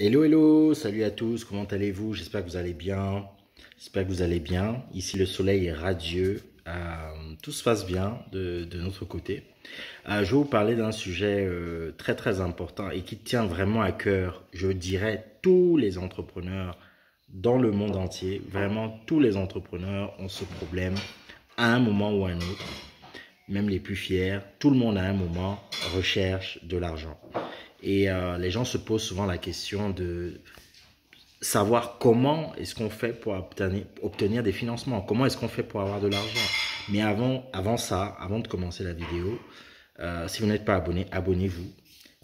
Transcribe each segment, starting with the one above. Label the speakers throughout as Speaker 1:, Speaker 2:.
Speaker 1: Hello, hello, salut à tous, comment allez-vous? J'espère que vous allez bien. J'espère que vous allez bien. Ici, le soleil est radieux. Tout se passe bien de notre côté. Je vais vous parler d'un sujet très très important et qui tient vraiment à cœur, je dirais, tous les entrepreneurs dans le monde entier. Vraiment, tous les entrepreneurs ont ce problème à un moment ou à un autre. Même les plus fiers, tout le monde à un moment recherche de l'argent. Et les gens se posent souvent la question de savoir comment est-ce qu'on fait pour obtenir des financements, comment est-ce qu'on fait pour avoir de l'argent. Mais avant ça, avant de commencer la vidéo, si vous n'êtes pas abonné, abonnez-vous,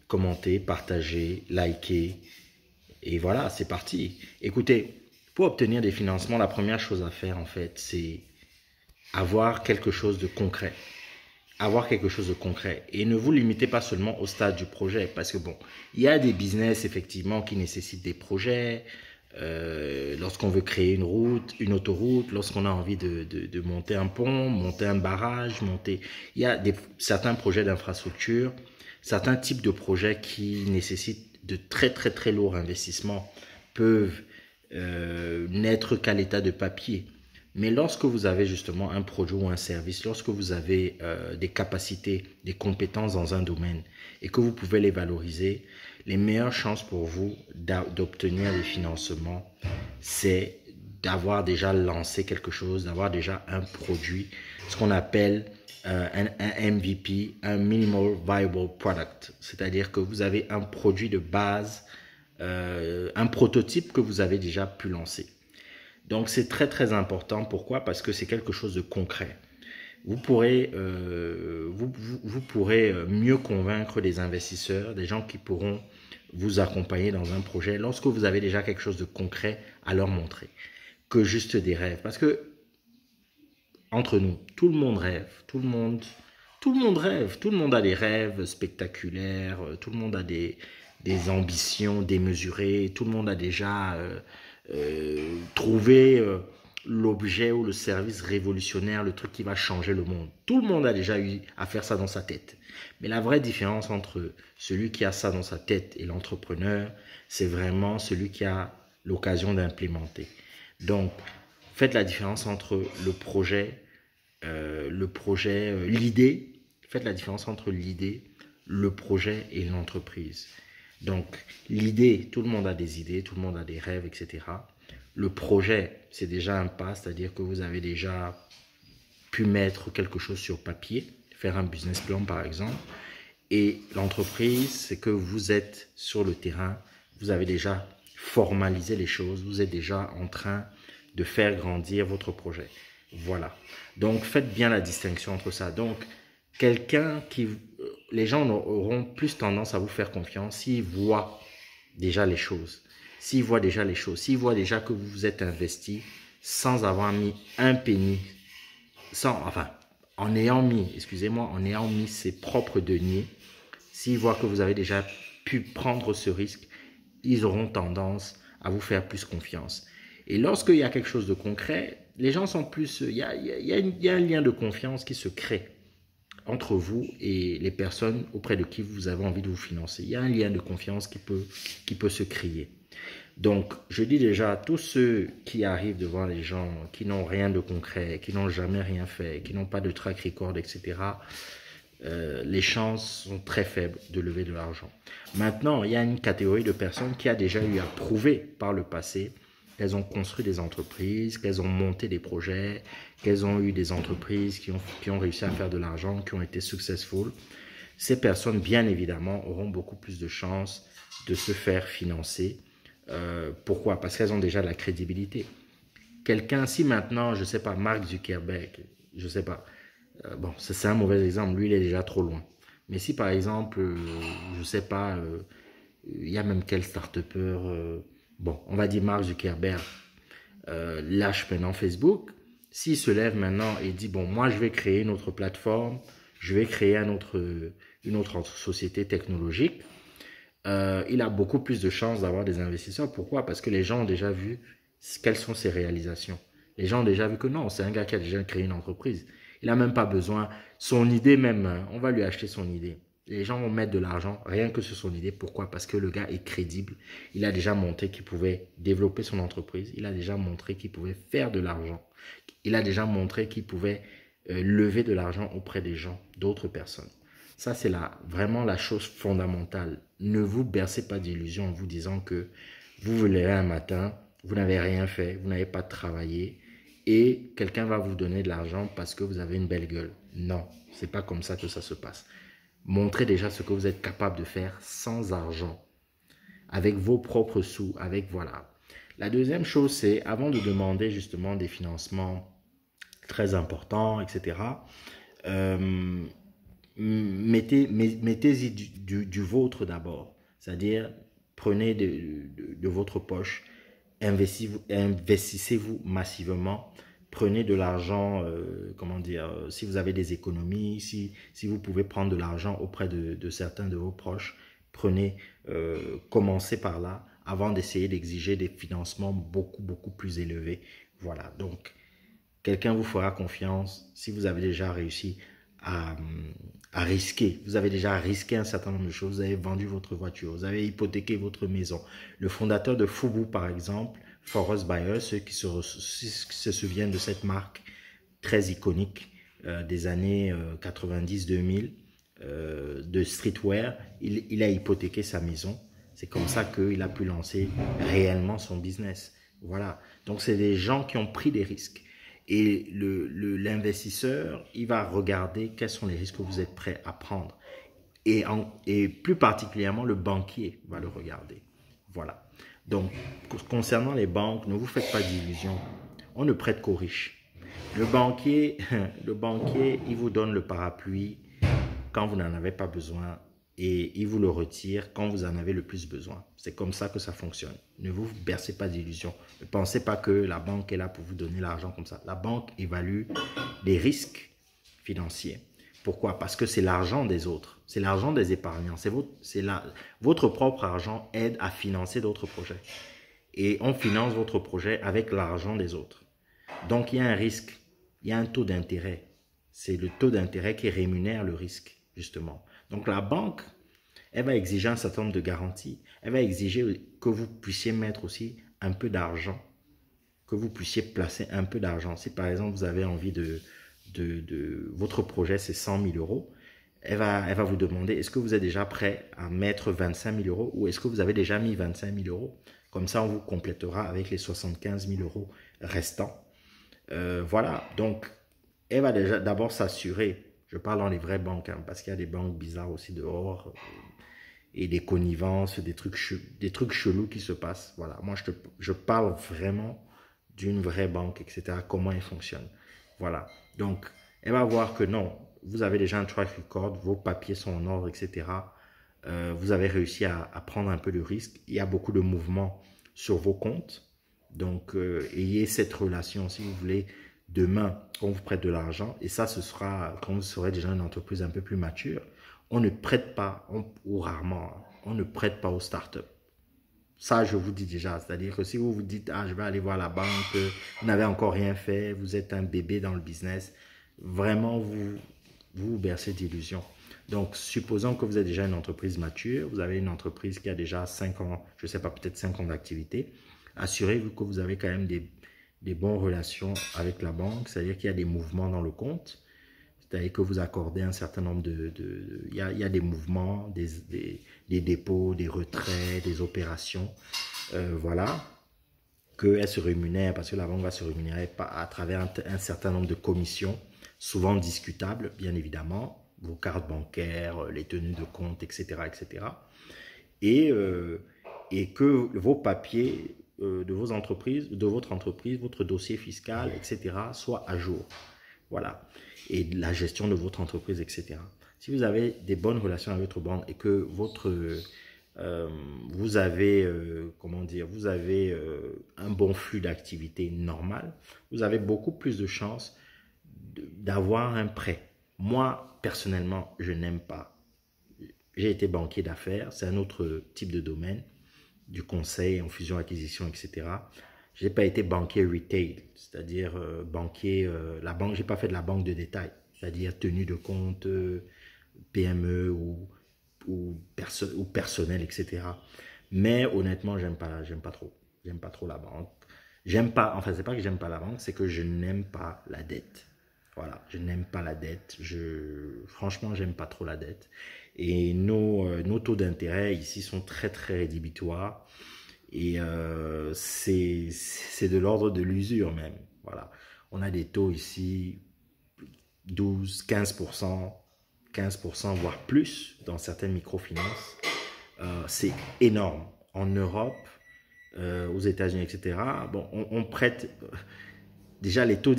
Speaker 1: commentez, partagez, likez, et voilà, c'est parti. Écoutez, pour obtenir des financements, la première chose à faire en fait, c'est avoir quelque chose de concret. Avoir quelque chose de concret et ne vous limitez pas seulement au stade du projet parce que bon, il y a des business effectivement qui nécessitent des projets lorsqu'on veut créer une route, une autoroute, lorsqu'on a envie de monter un pont, monter un barrage, il y a certains projets d'infrastructure, certains types de projets qui nécessitent de très très très lourds investissements peuvent n'être qu'à l'état de papier. Mais lorsque vous avez justement un produit ou un service, lorsque vous avez des capacités, des compétences dans un domaine et que vous pouvez les valoriser, les meilleures chances pour vous d'obtenir des financements, c'est d'avoir déjà lancé quelque chose, d'avoir déjà un produit, ce qu'on appelle un MVP, un Minimal Viable Product. C'est-à-dire que vous avez un produit de base, un prototype que vous avez déjà pu lancer. Donc, c'est très, très important. Pourquoi? Parce que c'est quelque chose de concret. Vous pourrez mieux convaincre des investisseurs, des gens qui pourront vous accompagner dans un projet lorsque vous avez déjà quelque chose de concret à leur montrer que juste des rêves. Parce que, entre nous, tout le monde rêve. Tout le monde rêve. Tout le monde a des rêves spectaculaires. Tout le monde a des ambitions démesurées. Tout le monde a déjà trouver l'objet ou le service révolutionnaire, le truc qui va changer le monde. Tout le monde a déjà eu à faire ça dans sa tête. Mais la vraie différence entre celui qui a ça dans sa tête et l'entrepreneur, c'est vraiment celui qui a l'occasion d'implémenter. Donc, faites la différence entre l'idée. Faites la différence entre l'idée, le projet et l'entreprise. Donc, l'idée, tout le monde a des idées, tout le monde a des rêves, etc. Le projet, c'est déjà un pas, c'est-à-dire que vous avez déjà pu mettre quelque chose sur papier, faire un business plan par exemple. Et l'entreprise, c'est que vous êtes sur le terrain, vous avez déjà formalisé les choses, vous êtes déjà en train de faire grandir votre projet. Voilà. Donc, faites bien la distinction entre ça. Donc, les gens auront plus tendance à vous faire confiance s'ils voient déjà les choses. S'ils voient déjà les choses, s'ils voient déjà que vous vous êtes investi sans avoir mis un penny, en ayant mis ses propres deniers, s'ils voient que vous avez déjà pu prendre ce risque, ils auront tendance à vous faire plus confiance. Et lorsqu'il y a quelque chose de concret, les gens sont plus... Il y a un lien de confiance qui se crée entre vous et les personnes auprès de qui vous avez envie de vous financer. Il y a un lien de confiance qui peut se créer. Donc, je dis déjà à tous ceux qui arrivent devant les gens, qui n'ont rien de concret, qui n'ont jamais rien fait, qui n'ont pas de track record, etc., les chances sont très faibles de lever de l'argent. Maintenant, il y a une catégorie de personnes qui a déjà eu à prouver par le passé qu'elles ont construit des entreprises, qu'elles ont monté des projets, qu'elles ont eu des entreprises qui ont réussi à faire de l'argent, qui ont été successful. Ces personnes, bien évidemment, auront beaucoup plus de chances de se faire financer. Pourquoi? Parce qu'elles ont déjà de la crédibilité. Quelqu'un, si maintenant, je ne sais pas, Mark Zuckerberg, je ne sais pas, bon, c'est un mauvais exemple, lui, il est déjà trop loin. Mais si, par exemple, je ne sais pas, il y a même quel start-upper, bon, on va dire Mark Zuckerberg, lâche maintenant Facebook, s'il se lève maintenant et dit, bon, moi, je vais créer une autre plateforme, je vais créer une autre société technologique, il a beaucoup plus de chances d'avoir des investisseurs. Pourquoi? Parce que les gens ont déjà vu quelles sont ses réalisations. Les gens ont déjà vu que non, c'est un gars qui a déjà créé une entreprise. Il n'a même pas besoin, son idée même, on va lui acheter son idée. Les gens vont mettre de l'argent rien que sur son idée. Pourquoi? Parce que le gars est crédible. Il a déjà montré qu'il pouvait développer son entreprise. Il a déjà montré qu'il pouvait faire de l'argent. Il a déjà montré qu'il pouvait lever de l'argent auprès des gens, d'autres personnes. Ça, c'est vraiment la chose fondamentale. Ne vous bercez pas d'illusions en vous disant que vous vous levez un matin, vous n'avez rien fait, vous n'avez pas travaillé et quelqu'un va vous donner de l'argent parce que vous avez une belle gueule. Non, c'est pas comme ça que ça se passe. Montrez déjà ce que vous êtes capable de faire sans argent, avec vos propres sous, avec voilà. La deuxième chose, c'est avant de demander justement des financements très importants, etc., mettez-y du vôtre d'abord. C'est-à-dire, prenez de votre poche, investissez-vous massivement, prenez de l'argent, comment dire, si vous avez des économies, si vous pouvez prendre de l'argent auprès de certains de vos proches, prenez, commencez par là, avant d'essayer d'exiger des financements beaucoup plus élevés. Voilà, donc, quelqu'un vous fera confiance si vous avez déjà réussi à risquer. Vous avez déjà risqué un certain nombre de choses. Vous avez vendu votre voiture, vous avez hypothéqué votre maison. Le fondateur de Fubu, par exemple, Forest Buyer, ceux qui se souviennent de cette marque très iconique des années 90-2000 de streetwear, il a hypothéqué sa maison. C'est comme ça qu'il a pu lancer réellement son business. Voilà. Donc, c'est des gens qui ont pris des risques. Et l'investisseur, il va regarder quels sont les risques que vous êtes prêts à prendre. Et plus particulièrement, le banquier va le regarder. Voilà. Donc, concernant les banques, ne vous faites pas d'illusions. On ne prête qu'aux riches. Le banquier, il vous donne le parapluie quand vous n'en avez pas besoin et il vous le retire quand vous en avez le plus besoin. C'est comme ça que ça fonctionne. Ne vous bercez pas d'illusions. Ne pensez pas que la banque est là pour vous donner l'argent comme ça. La banque évalue les risques financiers. Pourquoi? Parce que c'est l'argent des autres. C'est l'argent des épargnants. Votre propre argent aide à financer d'autres projets. Et on finance votre projet avec l'argent des autres. Donc, il y a un risque. Il y a un taux d'intérêt. C'est le taux d'intérêt qui rémunère le risque, justement. Donc, la banque, elle va exiger un certain nombre de garanties. Elle va exiger que vous puissiez mettre aussi un peu d'argent, que vous puissiez placer un peu d'argent. Si, par exemple, vous avez envie votre projet, c'est 100 000 euros, elle va vous demander, est-ce que vous êtes déjà prêt à mettre 25 000 euros ou est-ce que vous avez déjà mis 25 000 euros? Comme ça, on vous complétera avec les 75 000 euros restants. Voilà, donc, elle va déjà d'abord s'assurer. Je parle dans les vraies banques, hein, parce qu'il y a des banques bizarres aussi dehors et des connivences, des trucs chelous qui se passent. Voilà, moi je parle vraiment d'une vraie banque, etc. Comment elle fonctionne. Voilà, donc elle va voir que non, vous avez déjà un track record, vos papiers sont en ordre, etc. Vous avez réussi à prendre un peu de risque. Il y a beaucoup de mouvements sur vos comptes. Donc, ayez cette relation si vous voulez. Demain, on vous prête de l'argent et ça, ce sera quand vous serez déjà une entreprise un peu plus mature. On ne prête pas, ou rarement, on ne prête pas aux startups. Ça, je vous dis déjà. C'est-à-dire que si vous vous dites, ah, je vais aller voir la banque, vous n'avez encore rien fait, vous êtes un bébé dans le business, vraiment, vous bercez d'illusions. Donc, supposons que vous êtes déjà une entreprise mature, vous avez une entreprise qui a déjà 5 ans, je ne sais pas, peut-être 5 ans d'activité. Assurez-vous que vous avez quand même des bonnes relations avec la banque, c'est-à-dire qu'il y a des mouvements dans le compte, c'est-à-dire que vous accordez un certain nombre il y a des mouvements, des dépôts, des retraits, des opérations, voilà, qu'elle se rémunère, parce que la banque va se rémunérer à travers un certain nombre de commissions, souvent discutables, bien évidemment, vos cartes bancaires, les tenues de compte, etc., etc. Et que vos papiers de votre entreprise, votre dossier fiscal, etc., soient à jour. Voilà. Et la gestion de votre entreprise, etc. Si vous avez des bonnes relations avec votre banque et que vous avez, comment dire, vous avez un bon flux d'activité normal, vous avez beaucoup plus de chances d'avoir un prêt. Moi, personnellement, je n'aime pas. J'ai été banquier d'affaires, c'est un autre type de domaine, du conseil en fusion-acquisition, etc. Je n'ai pas été banquier retail, c'est-à-dire banquier, je n'ai pas fait de la banque de détail, c'est-à-dire tenue de compte, PME ou ou personnel, etc. Mais honnêtement, j'aime pas trop. J'aime pas trop la banque. J'aime pas, enfin, c'est pas que j'aime pas la banque, c'est que je n'aime pas la dette. Voilà, je n'aime pas la dette. Franchement, j'aime pas trop la dette. Et nos taux d'intérêt ici sont très, très rédhibitoires. Et c'est de l'ordre de l'usure même. Voilà, on a des taux ici 12, 15%, 15%, voire plus dans certaines microfinances. C'est énorme. En Europe, aux États-Unis, etc., bon, on prête, déjà les taux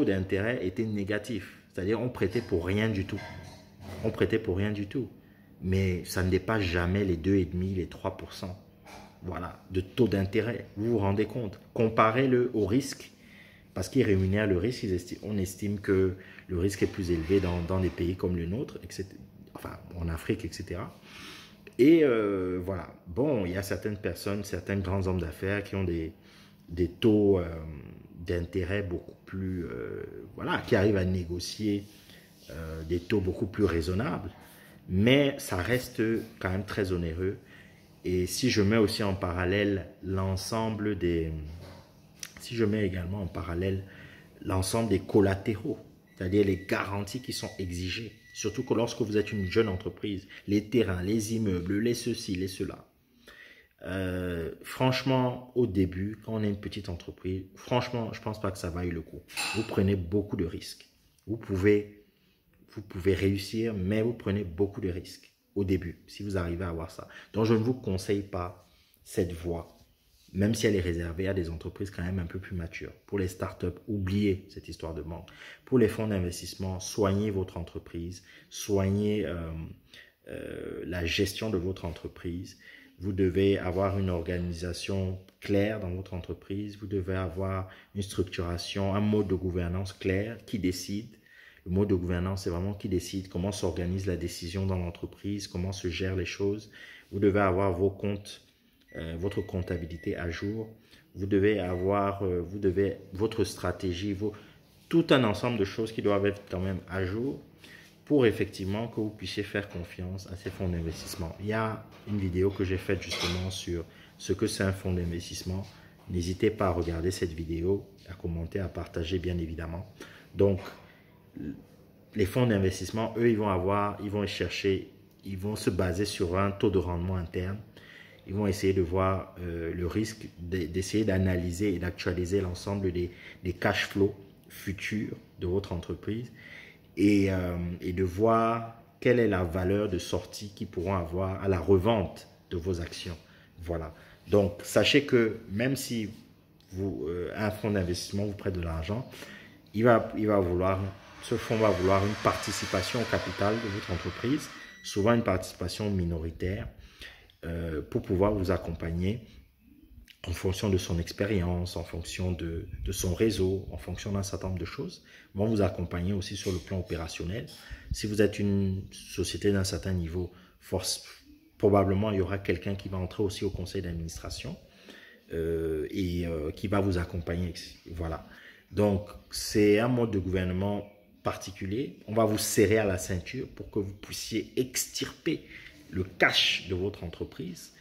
Speaker 1: d'intérêt étaient négatifs. C'est-à-dire on prêtait pour rien du tout. On prêtait pour rien du tout. Mais ça ne dépasse jamais les 2,5, les 3%. Voilà, de taux d'intérêt. Vous vous rendez compte? Comparez-le au risque, parce qu'ils rémunèrent le risque. On estime que le risque est plus élevé dans des pays comme le nôtre, etc., enfin en Afrique, etc. Et voilà, bon, il y a certaines personnes, certains grands hommes d'affaires qui ont des taux d'intérêt beaucoup plus, voilà, qui arrivent à négocier des taux beaucoup plus raisonnables, mais ça reste quand même très onéreux. Et si je mets aussi en parallèle l'ensemble des, si je mets également en parallèle l'ensemble des collatéraux, c'est-à-dire les garanties qui sont exigées, surtout que lorsque vous êtes une jeune entreprise, les terrains, les immeubles, les ceci, les cela. Franchement, au début, quand on est une petite entreprise, franchement, je ne pense pas que ça vaille le coup. Vous prenez beaucoup de risques. Vous pouvez réussir, mais vous prenez beaucoup de risques au début, si vous arrivez à avoir ça. Donc, je ne vous conseille pas cette voie, même si elle est réservée à des entreprises quand même un peu plus matures. Pour les startups, oubliez cette histoire de banque. Pour les fonds d'investissement, soignez votre entreprise, soignez la gestion de votre entreprise. Vous devez avoir une organisation claire dans votre entreprise. Vous devez avoir une structuration, un mode de gouvernance clair qui décide. Le mode de gouvernance, c'est vraiment qui décide comment s'organise la décision dans l'entreprise, comment se gèrent les choses. Vous devez avoir vos comptes, votre comptabilité à jour. Vous devez avoir votre stratégie, tout un ensemble de choses qui doivent être quand même à jour pour effectivement que vous puissiez faire confiance à ces fonds d'investissement. Il y a une vidéo que j'ai faite justement sur ce que c'est un fonds d'investissement. N'hésitez pas à regarder cette vidéo, à commenter, à partager bien évidemment. Donc, les fonds d'investissement, eux, ils vont se baser sur un taux de rendement interne. Ils vont essayer de voir le risque, d'essayer d'analyser et d'actualiser l'ensemble des cash flows futurs de votre entreprise et de voir quelle est la valeur de sortie qu'ils pourront avoir à la revente de vos actions. Voilà. Donc, sachez que même si un fonds d'investissement vous prête de l'argent, ce fonds va vouloir une participation au capital de votre entreprise, souvent une participation minoritaire, pour pouvoir vous accompagner en fonction de son expérience, en fonction de son réseau, en fonction d'un certain nombre de choses. Ils vont vous accompagner aussi sur le plan opérationnel. Si vous êtes une société d'un certain niveau, probablement il y aura quelqu'un qui va entrer aussi au conseil d'administration qui va vous accompagner. Voilà. Donc, c'est un mode de gouvernement particulier. On va vous serrer à la ceinture pour que vous puissiez extirper le cash de votre entreprise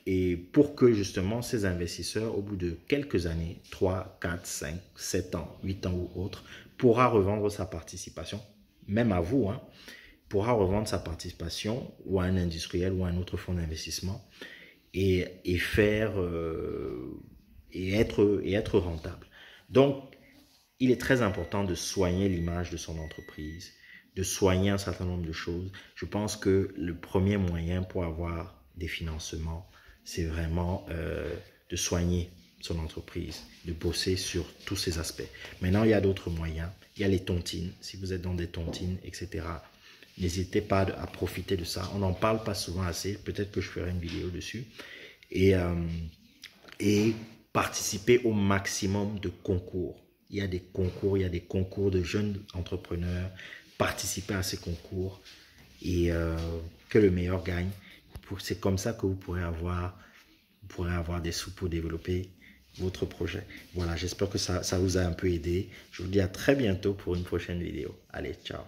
Speaker 1: et pour que justement ces investisseurs, au bout de quelques années, 3, 4, 5, 7 ans, 8 ans ou autres, pourra revendre sa participation, même à vous, hein, pourra revendre sa participation ou à un industriel ou à un autre fonds d'investissement et être rentable. Donc, il est très important de soigner l'image de son entreprise, de soigner un certain nombre de choses. Je pense que le premier moyen pour avoir des financements, c'est vraiment de soigner son entreprise, de bosser sur tous ces aspects. Maintenant, il y a d'autres moyens. Il y a les tontines. Si vous êtes dans des tontines, etc., n'hésitez pas à profiter de ça. On n'en parle pas souvent assez. Peut-être que je ferai une vidéo dessus. Et participer au maximum de concours. Il y a des concours de jeunes entrepreneurs. Participez à ces concours et que le meilleur gagne. C'est comme ça que vous pourrez avoir des sous pour développer votre projet. Voilà, j'espère que ça vous a un peu aidé. Je vous dis à très bientôt pour une prochaine vidéo. Allez, ciao.